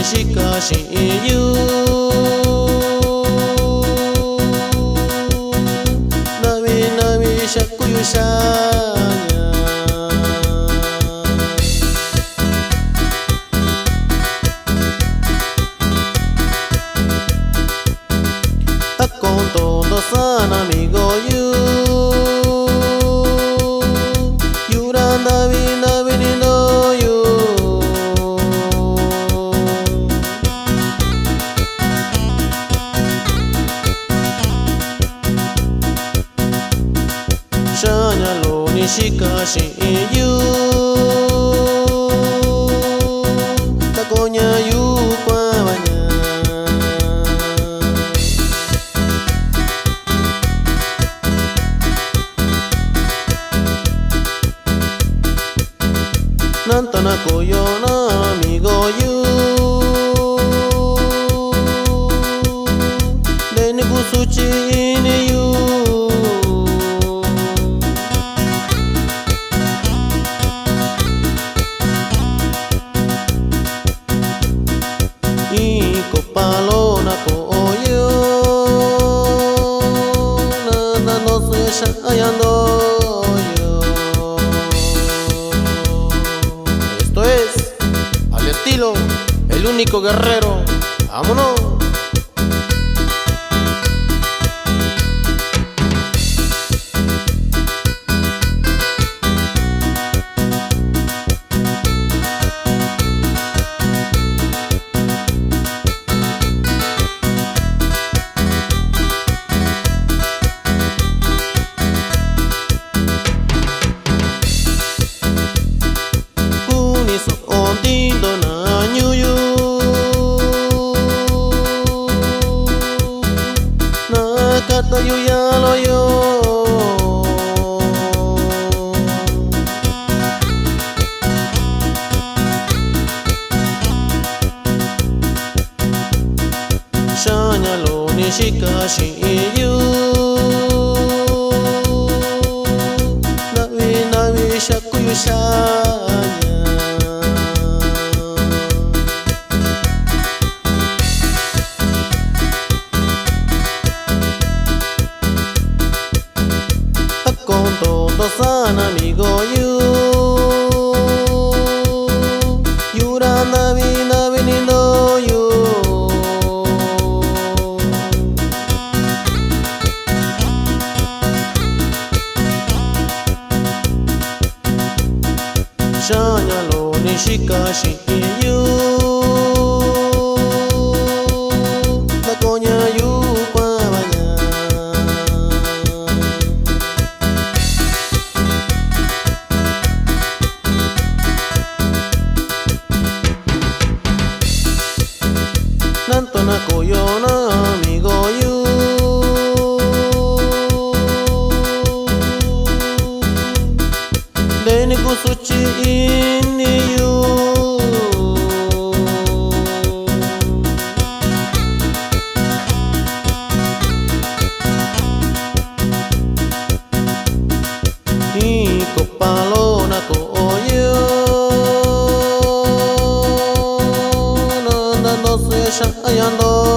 しかしゆなびなびしゃくゆしゃにゃあこんとどさなみごゆゆらなびなびにのゆしゃにゃろにしかしゆたこにゃゆこわにゃなんとなくよなみごゆでにくすちにゆいこぱろなこよななのすしゃやんどel único guerrero, vámonos. Kuniso ondindo na nyuyu na kata yu ya lo yo shanya lo ni shikashi yu nabi nabi shaku yu shanya con todo sana amigo yuranda vina venido yu shanya lo ni shikashi yu la coña yu kwa baña nanto na koyo na amigo yu deni kusuchi ini yu iko palo na koyo no se shayando